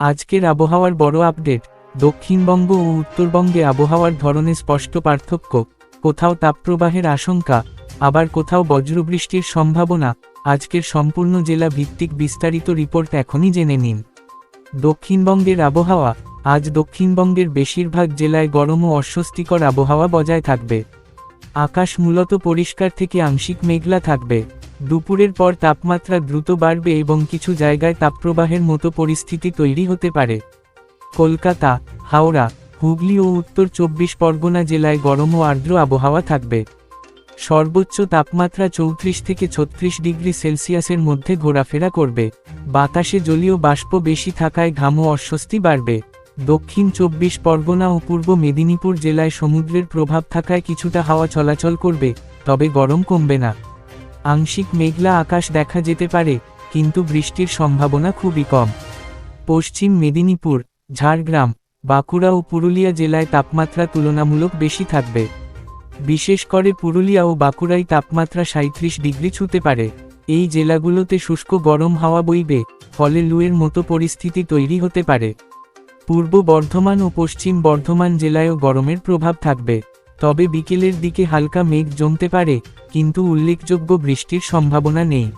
আজকের আবহাওয়ার বড় আপডেট। দক্ষিণবঙ্গ ও উত্তরবঙ্গে আবহাওয়ার ধরনে স্পষ্ট পার্থক্য, কোথাও তাপপ্রবাহের আশঙ্কা, আবার কোথাও বজ্রবৃষ্টির সম্ভাবনা। আজকের সম্পূর্ণ জেলা ভিত্তিক বিস্তারিত রিপোর্ট এখনই জেনে নিন। দক্ষিণবঙ্গের আবহাওয়া। আজ দক্ষিণবঙ্গের বেশিরভাগ জেলায় গরম ও অস্বস্তিকর আবহাওয়া বজায় থাকবে। আকাশ মূলত পরিষ্কার থেকে আংশিক মেঘলা থাকবে। দুপুরের পর তাপমাত্রা দ্রুত বাড়বে এবং কিছু জায়গায় তাপপ্রবাহের মতো পরিস্থিতি তৈরি হতে পারে। কলকাতা, হাওড়া, হুগলি ও উত্তর ২৪ পরগনা জেলায় গরম ও আর্দ্র আবহাওয়া থাকবে। সর্বোচ্চ তাপমাত্রা ৩৪ থেকে ৩৬ ডিগ্রি সেলসিয়াসের মধ্যে ঘোরাফেরা করবে। বাতাসে জলীয় বাষ্প বেশি থাকায় ঘাম ও অস্বস্তি বাড়বে। দক্ষিণ ২৪ পরগনা ও পূর্ব মেদিনীপুর জেলায় সমুদ্রের প্রভাব থাকায় কিছুটা হাওয়া চলাচল করবে, তবে গরম কমবে না। আংশিক মেঘলা আকাশ দেখা যেতে পারে, কিন্তু বৃষ্টির সম্ভাবনা খুবই কম। পশ্চিম মেদিনীপুর, ঝাড়গ্রাম, বাঁকুড়া ও পুরুলিয়া জেলায় তাপমাত্রা তুলনামূলক বেশি থাকবে। বিশেষ করে পুরুলিয়া ও বাঁকুড়ায় তাপমাত্রা ৩৭ ডিগ্রি ছুঁতে পারে। এই জেলাগুলোতে শুষ্ক গরম হাওয়া বইবে, ফলে লুয়ের মতো পরিস্থিতি তৈরি হতে পারে। পূর্ব বর্ধমান ও পশ্চিম বর্ধমান জেলায়ও গরমের প্রভাব থাকবে, তবে বিকেলের দিকে হালকা মেঘ জমতে পারে, কিন্তু উল্লেখযোগ্য বৃষ্টির সম্ভাবনা নেই।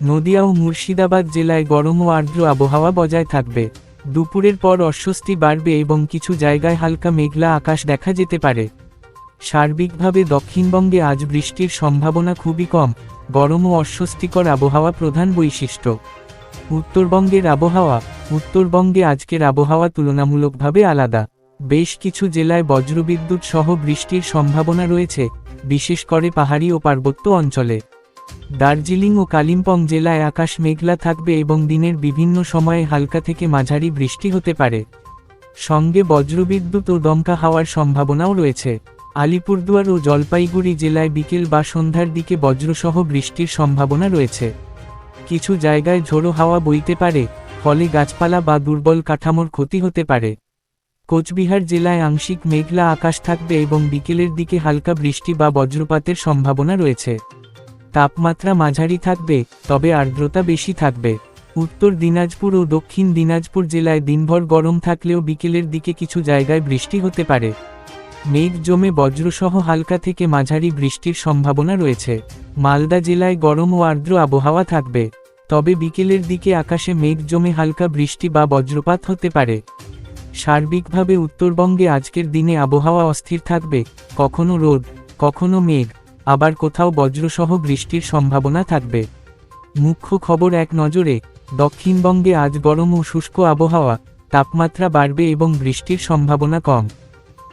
নদিয়া ও মুর্শিদাবাদ জেলায় গরম ও আর্দ্র আবহাওয়া বজায় থাকবে। দুপুরের পর অস্বস্তি বাড়বে এবং কিছু জায়গায় হালকা মেঘলা আকাশ দেখা যেতে পারে। সার্বিকভাবে দক্ষিণবঙ্গে আজ বৃষ্টির সম্ভাবনা খুবই কম। গরম ও অস্বস্তিকর আবহাওয়া প্রধান বৈশিষ্ট্য। উত্তরবঙ্গের আবহাওয়া। উত্তরবঙ্গে আজকের আবহাওয়া তুলনামূলকভাবে আলাদা। বেশ কিছু জেলায় বজ্রবিদ্যুৎ সহ বৃষ্টির সম্ভাবনা রয়েছে, বিশেষ করে পাহাড়ি ও পার্বত্য অঞ্চলে। দার্জিলিং ও কালিম্পং জেলায় আকাশ মেঘলা থাকবে এবং দিনের বিভিন্ন সময়ে হালকা থেকে মাঝারি বৃষ্টি হতে পারে। সঙ্গে বজ্রবিদ্যুৎ ও দমকা হাওয়ার সম্ভাবনাও রয়েছে। আলিপুরদুয়ার ও জলপাইগুড়ি জেলায় বিকেল বা সন্ধ্যার দিকে বজ্রসহ বৃষ্টির সম্ভাবনা রয়েছে। কিছু জায়গায় ঝোড়ো হাওয়া বইতে পারে, ফলে গাছপালা বা দুর্বল কাঠামোর ক্ষতি হতে পারে। কোচবিহার জেলায় আংশিক মেঘলা আকাশ থাকবে এবং বিকেলের দিকে হালকা বৃষ্টি বা বজ্রপাতের সম্ভাবনা রয়েছে। তাপমাত্রা মাঝারি থাকবে, তবে আর্দ্রতা বেশি থাকবে। উত্তর দিনাজপুর ও দক্ষিণ দিনাজপুর জেলায় দিনভর গরম থাকলেও বিকেলের দিকে কিছু জায়গায় বৃষ্টি হতে পারে। মেঘ জমে বজ্রসহ হালকা থেকে মাঝারি বৃষ্টির সম্ভাবনা রয়েছে। মালদা জেলায় গরম ও আর্দ্র আবহাওয়া থাকবে, তবে বিকেলের দিকে আকাশে মেঘ জমে হালকা বৃষ্টি বা বজ্রপাত হতে পারে। সার্বিকভাবে উত্তরবঙ্গে আজকের দিনে আবহাওয়া অস্থির থাকবে, কখনো রোদ, কখনো মেঘ, আবার কোথাও বজ্রসহ বৃষ্টির সম্ভাবনা থাকবে। মুখ্য খবর এক নজরে। দক্ষিণবঙ্গে আজ গরম ও শুষ্ক আবহাওয়া, তাপমাত্রা বাড়বে এবং বৃষ্টির সম্ভাবনা কম।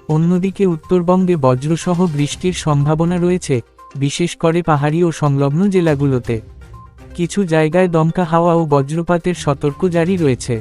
অন্যদিকে উত্তরবঙ্গে বজ্রসহ বৃষ্টির সম্ভাবনা রয়েছে, বিশেষ করে পাহাড়ি ও সংলগ্ন জেলাগুলোতে। কিছু জায়গায় দমকা হাওয়া ও বজ্রপাতের সতর্ক জারি রয়েছে।